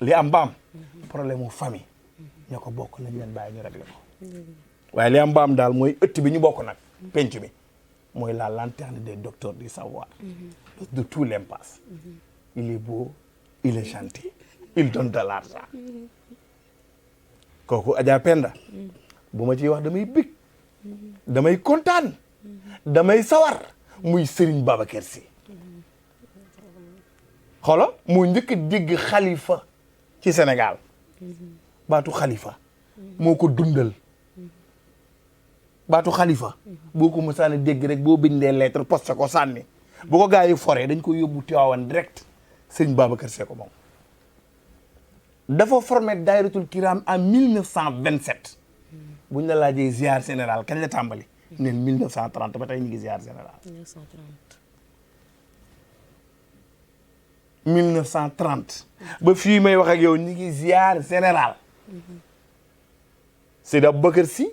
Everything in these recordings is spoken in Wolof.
li am ba am problème mu famille ñoo ko bokk nañ leen bàyyi ñu réglé ko waaye li am ba am daal mooy ëtt bi ñu bokk nag penc mi mooy la lanterne des docteurs du savoir de tout l'impasse il est beau il est gentil il donne de l'argent kooku Adja Penda bu ma ciy wax damay bég damay kontaan damay sawar muy Serigne Babacar Sy xolo moo njëkk a dégg xalifa ci Sénégal baatu xalifa moo ko dundal baatu xalifa boo ko mësaan a dégg rek boo bindee lettre poste ko sànni bu ko gars yi foree dañ ko yóbbu Tiwaawan direct Serigne Babacar Sy ko moom dafa formé Daïratul Kiram en 1927 bu ñu la laajee ziar général kañ la tàmbali neen 1930 ba tey ñu ngi ziar général 1930 ba fii may wax ak yow ñu ngi ziar général Seydi Aboubacar Sy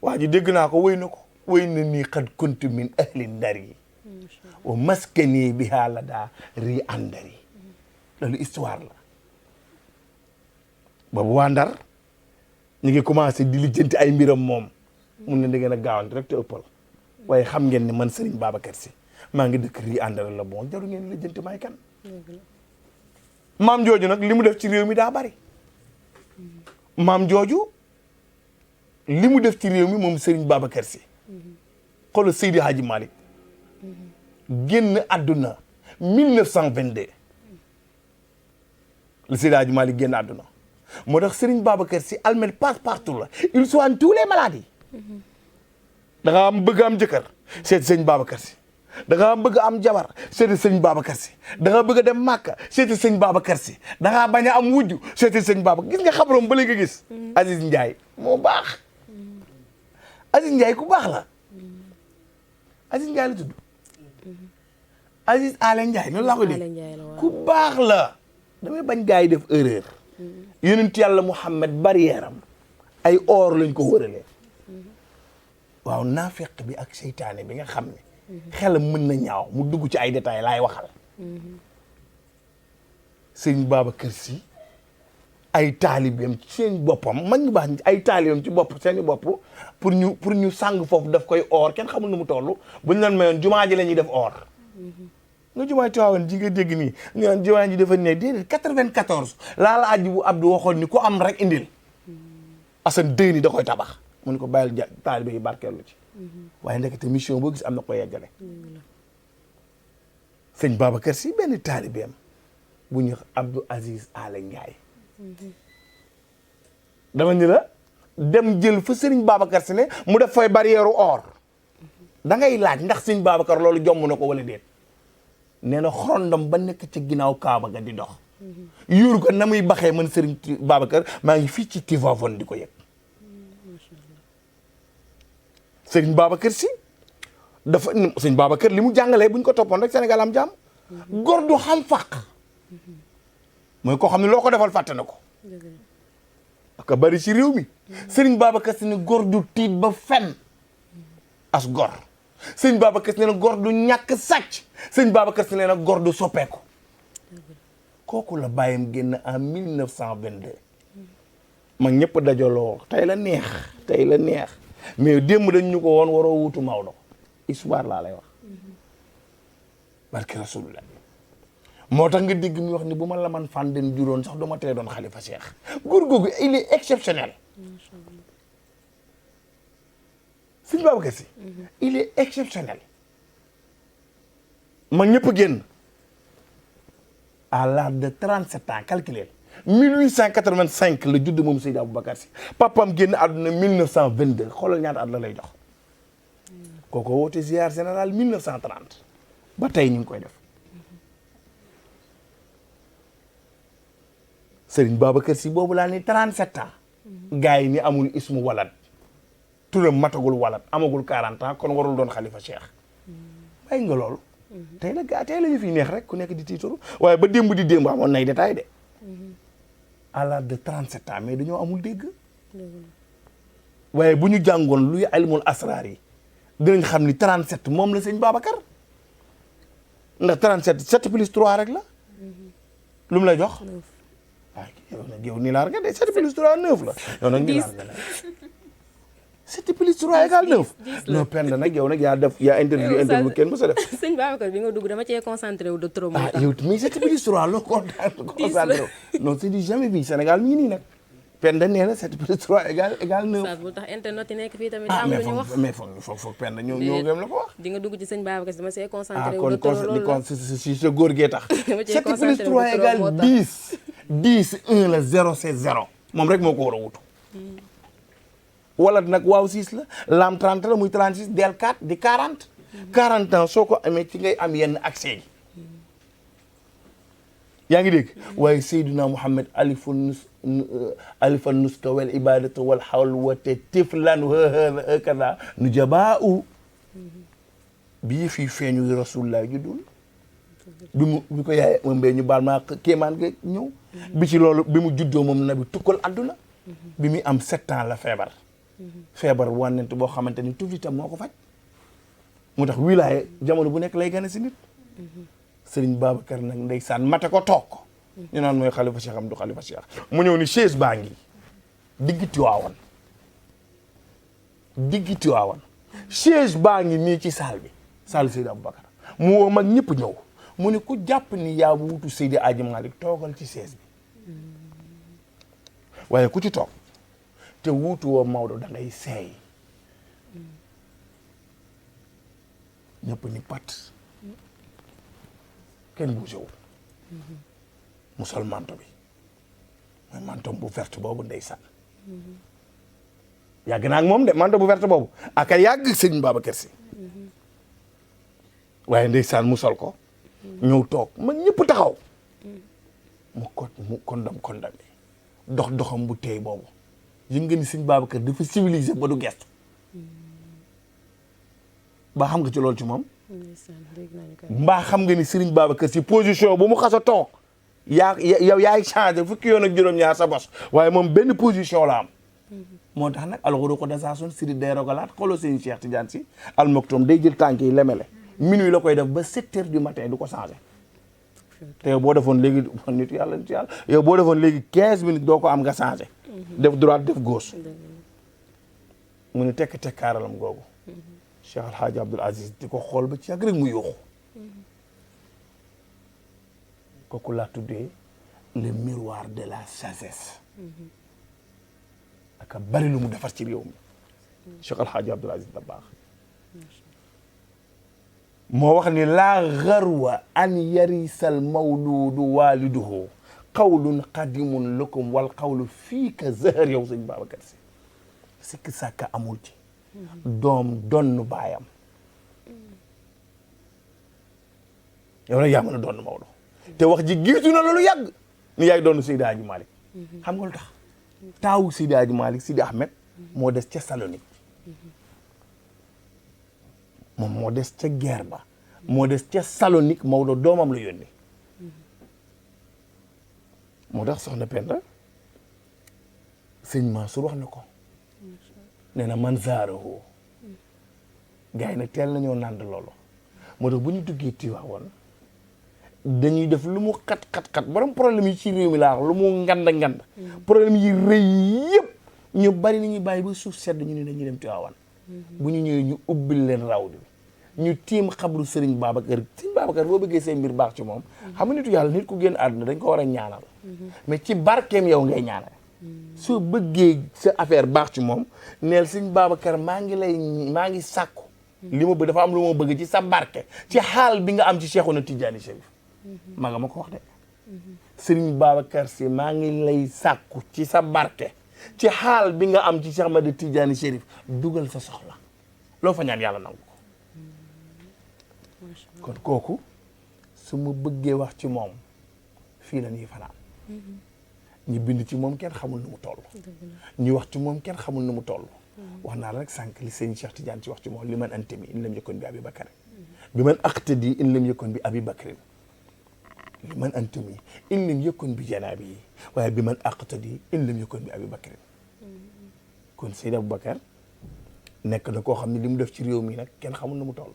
waa ji dégg naa ko wéy na ko wéy na nii xad kuntu min ahli ndari wa maskani biha la daa ri andari loolu histoire la boobu waa Ndar ñu ngi commencé di lijjanti ay mbiram moom mun na da ngeen a gaawante rek te ëppal waaye xam ngeen ne man Serigne Babacar Sy maa ngi dëkk rii àndal la bon jaru ngeen lijjanti may kan maam jooju nag li mu def ci réew mi daa bari maam jooju li mu def ci réew mi moom Serigne Babacar Sy xoolal Seydi Hadji Malick génn àdduna 1922 le Seydi Hadji Malick génn àdduna moo tax Serigne Babacar Sy almet passe partout la il soigne tous les maladies da nga am bëgg am jëkkër seeti Serigne Babacar Sy da nga am bëgg am jabar seeti Serigne Babacar Sy da nga bëgg a dem Màkka seeti Serigne Babacar Sy da ngaa bañ a am wujju seeti Serigne Babacar gis nga xabaroom ba léegi nga gis Aziz Ndiaye moo baax Aziz Ndiaye ku baax la Aziz Ndiaye la tudd Aziz Ale Ndiaye noonu laa ko dégg ku baax la damay bañ gars yi def erreur yonent yàlla Muhammad barrière am ay or lañ ko wëralee waaw naafeq bi ak seytaane bi nga xam ne xelam mën na ñaaw mu dugg ci ay détails laay waxal Serigne Babacar Sy ay taalibeem ci seen boppam man ñu baax ay taalibeem ci bopp seeni bopp pour ñu sàng foofu daf koy or kenn xamul nu mu toll buñ leen mayoon jumaa ji la ñuy def or nga jumaa Tiwaawan ji nga dégg nii ñu naan jumaa ji dafa ne déedéet 94 laa la aji bu Abdou waxoon ni ku am rek indil Assane Deyni da koy tabax mu ne ko bàyyil taalibe yi barkeelu ci waaye ndekete mission boo gis am na ko yeggale sëñ Babacar Sy benn taalibeem bu ñu Abdou Aziz Ala Ndiaye dama ni la dem jël fa sëriñ Babacar Sy ne mu def fay barrière or da ngay laaj ndax sëñ Babacar loolu jomm na ko wala déet nee na xorondom ba nekk ci ginnaaw Kaaba ga di dox yuuru ko na muy baxee man sëriñ Babacar maa ngi fii ci Tivaouane di ko yëg sëriñ Babacar Sy dafa sëriñ Babacar li mu jàngalee bu ñu ko toppoon rek Sénégal am jàmm góor du xam fàq mooy koo xam ne loo ko defal fàtte na ko ak bari ci réew mi sëriñ Babacar Sy ne góor du tiit ba fen as góor sëriñ Babacar Sy nee na góor du ñàkk sàcc sëriñ Babacar Sy nee na góor du soppeeku kooku la bàyyam génn en 1922 mag ñëpp dajaloo tey la neex mais démb dañ ñu ko woon waroo wutu Maodo histoire laa lay wax barke rasulullah moo tax nga dégg mi wax ni bu ma la man fan den juróon sax duma tee doon xalifa Cheikh góor googu il est exceptionnel sëñ Babacar Sy il est exceptionnel mag ñëpp génn à l'âge de 37 ans calculé 1885 la judd moom Seydi Aboubacar Sy papam génn àdduna 1922 xoolal ñaata at la lay jox kooko woote ziar général 1930 ba tey ñu ngi koy def Serigne Babacar Sy boobu laa ni 37 ans gars yi ni amul ismu walad turam matagul walad amagul 40 ans kon warul doon xalifa Cheikh bàyyi nga loolu tey la ñu fi neex rek ku nekk di tiitaru waaye ba démb di démb amoon nay détail de à l'âge de 37 ans mais dañoo amul dégg waaye bu ñu jàngoon luy ilmul asraar yi dinañ xam ni 37 moom la sëñ Babacar ndax 37 7 plus 3 rek la lu mu lay jox ah yow nii laa nga de 7 plus 3 9 la yow nag nii laa nga de 7 plus 3 égale 9 non Penda nag yow nag yaa interview kenn mës a def. sëñ Babacar bi nga dugg dama cee concentré wu de trop. ah yow mais 7 plus 3 loo concentré wu non c'est du jamais vu Sénégal mi ngi nii nag Penda nee na 7 plus 3 égale 9. Oustaz bu tax internet yi nekk fii tamit am lu ñu wax mais foog Penda ñoo gëm la ko wax. di nga dugg ci sëñ Babacar dama cee concentré wu de trop loolu kon si sa góor gee tax. dama cee 7 plus concentré wu 3 de trop égale moo tax 10 1 la 0 c'est 0 moom rek moo ko war a wutu. wala nag waaw 6 la lam 30 la muy 36 del 4 di 40. 40 ans soo ko amee ci ngay am yenn accès yi. yaa ngi dégg waaye Seydina Muhammad alifan nuska wal ibadatu wal xalwate tiflan kada nu jabaa'u bii fii feeñu rasulullah juddul bi ko yaay moom bee ñu baal maa kéemaan nga ñëw bi ci loolu bi mu juddoo moom nabi tukkal adduna bi muy am 7 ans la feebar wànnent boo xamante ni tuuti tam moo ko faj mu tax wilaaya jamono bu nekk lay gane si nit Sëriñ Babacar nag ndeysaan mate ko toog ko ñu naan mooy xalifa Cheikh am du xalifa Cheikh mu ñëw ni chaise baa ngi digg Tiwaawan chaise baa ngi nii ci salle bi salle Seydi Aboubacar mu woo mag ñëpp ñëw mu ne ku jàpp ni yaa wuutu Seydi Aji Malick toogal ci chaise bi waaye ku ci toog te wuutu woo Maodo da ngay seey ñëpp ni pat kenn bougé wul mu sol manto bi mooy manto bu verte boobu ndeysaan yàgg naa ak moom de manto bu verte boobu ak a yàgg sëñ Babacar Si waaye ndeysaan mu sol ko ñëw toog man ñëpp taxaw mu kondam doxam bu teey boobu yi nga ni sëñ Babacar dafa civilisé ba du gestu ba xam nga ci loolu ci moom mbaa xam nga ni Serigne Babacar Si position bu mu xas a toog yow yaay changé fukki yoon ak juróom-ñaar sa bos waaye moom benn position la am moo tax nag alxuru ko dasaason siri day rogalaat xooloo sëñ Cheikh Tidiane Si Al Maktoum day jël tànk yi lemele minuit la koy def ba 7 heures du matin du ko changé te yow boo defoon léegi nit yàlla yow boo defoon léegi 15 minutes doo ko am nga changé def droite def gauche mu ne tekkaaralam googu Cheikh Al Hadj Abdoul Aziz di ko xool ba ci yàgg rek mu yuuxu kooku laa tuddee le miroir de la sagesse aka bari lu mu defar ci réew mi Cheikh Al Hadj Abdoul Aziz Dabakh moo wax ni laa garwa an yarisal mawludu waliduhu qawlun qadimun lakum wal qawlu fii ka zahar yow sëñ Babacar Si sikk sàkka amul ci doom donn baayam yow nag yaa mën a donn Maodo te wax ji giitu na loolu yàgg ni yaay doon Seydi Hadji Malick xam nga lu tax taawu Seydi Hadji Malick Sidi Ahmed moo des ca Salonique moom moo des ca guerre ba moo des ca Salonique Maodo doomam la yónni moo tax soxna Penda sëñ Mansour wax na ko nee na man zaarahu gars yi nag teel nañoo nànd loolu moo tax bu ñu duggee Tiwaawan dañuy def lu mu xat borom problème yi ci réew mi laa wax lu mu ngand problème yi rëy yëpp ñu bari ni ñuy bàyyi ba suuf sedd ñu ne dañuy dem Tiwaawan bu ñu ñëwee ñu ubbil leen raw bi ñu tiim xabru Serigne Babacar boo bëggee seen mbir baax ci moom xam nga nitu yàlla nit ku génn àdduna dañ ko war a ñaanal mais ci barkeem yow ngay ñaanal soo bëggee sa affaire baax ci moom neel Serigne Babacar maa ngi sàkku li ma bëgg dafa am lu ma bëgg ci sa barke ci xaal bi nga am ci Cheikhouna Tidiane Chérif ma nga ma ko wax de Serigne Babacar Si maa ngi lay sàkku ci sa barke ci xaal bi nga am ci Cheikh Ahmad Tidiane Chérif dugal sa soxla loo fa ñaan yàlla nangu ko kon kooku su ma bëggee wax ci moom fii la ñuy fanaan ñi bind ci moom kenn xamul nu mu toll ñi wax ci moom kenn xamul nu mu toll wax naa la rek sànq li sëñ Cheikh Tidiane ci wax ci moom li man antami in lam yakun bi Abi Bakar bi man aqtadi in lam yakun bi Abi Bakrin li man antami in lam yakun bi janaabi yi waaye bi man aqtadi in lam yakun bi Abi Bakrin kon Seydi Aboubacar nekk na koo xam ne li mu def ci réew mi nag kenn xamul nu mu toll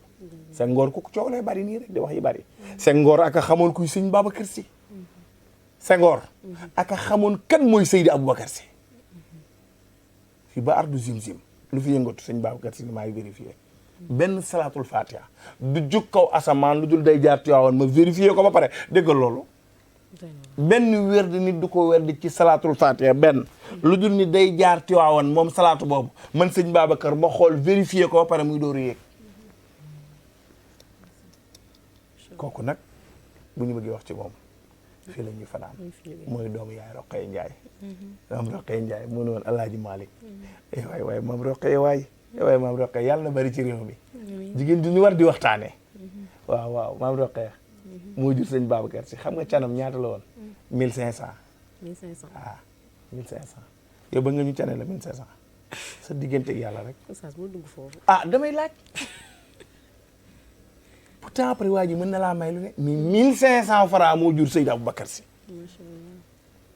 Senghor ku coow lay bari nii rek di wax yi bari Senghor ak a xamoon kuy sëñ Babacar Si Senghor aka xamoon kan mooy Seydi Aboubacar Sy fii ba ardu zim-zim lu fi yëngatu sëñ Babacar Sy ni maay vérifié benn salaatul fatiha du jóg kaw asamaan lu dul day jaar Tiwaawan ma vérifié ko ba pare déggal loolu benn werd nit du ko werd ci salaatul fatiha benn lu dul ni day jaar Tiwaawan moom salaatu boobu man sëñ Babacar ma xool vérifié ko ba pare muy dooru yéeg kooku nag bu ñu bëggee wax ci moom fii la ñuy fanaan mooy doomu yaay Roqaya Njaay maam Roqaya Njaay mu ne woon Alaaji Malick waay maam Roqaya waay maam Roqaya yàlla na bari ci réew mi jigéen di ñu war di waxtaane waaw maam Roqaya moo jur sëñ Babacar Sy xam nga canam ñaata la woon 1500 waaw 1500 yow ba nga ñu cane la 1500 sa diggante ak yàlla rek oustaz boo dugg foofu damay laaj pourtant après waa ji mën na laa may lu ne mais 1500 francs moo jur Seydi Aboubacar Sy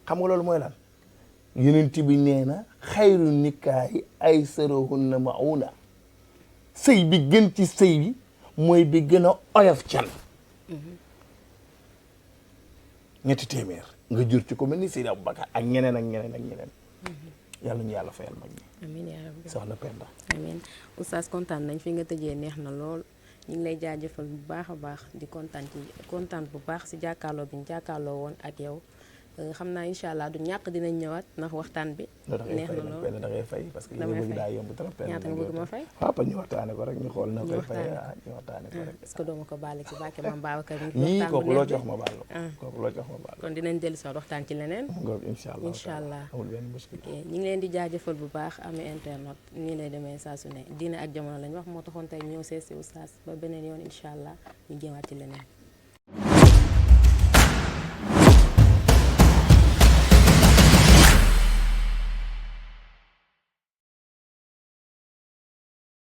xam nga loolu mooy lan Yonent bi nee na xayru nikaahi aysaruhunna mauna sëy bi gën ci sëy bi mooy bi gën a oyof can 200 nga jur ci ko mel ni Seydi Aboubacar ak ñeneen ak ñeneen ak ñeneen yàlla ñu yàlla fayal mag ñi amiin yaa rabbi soxna Penda amiin oustaz kontaan nañ fi nga tëjee neex na lool ñu ngi lay jaajëfal bu baax a baax di kontaan bu baax si jàkkaarloo bi ñu jàkkaarloo woon ak yow xam naa incha allah du ñàkk dinañ ñëwaat ndax waxtaan bi neex na lool da ngay fay parce que li nga bëgg daa yomb trop ñaata nga bëgg ma fay waaw pa ñu waxtaane ko rek ñu xool na koy fay ñu waxtaane ko rek est-ce que doo ma ko baale ci bàkke maam Babacar yii kooku loo ci wax ma baal kooku loo ci wax ma baal kon dinañ dellu si waxtaan ci leneen incha allah amul benn muskil ñu ngi leen di jaajëfal bu baax amee internet nii lay demee saa su ne diine ak jamono lañ wax moo taxoon tey ñëw seesi oustaz ba beneen yoon incha allah ñu jëmaat ci leneen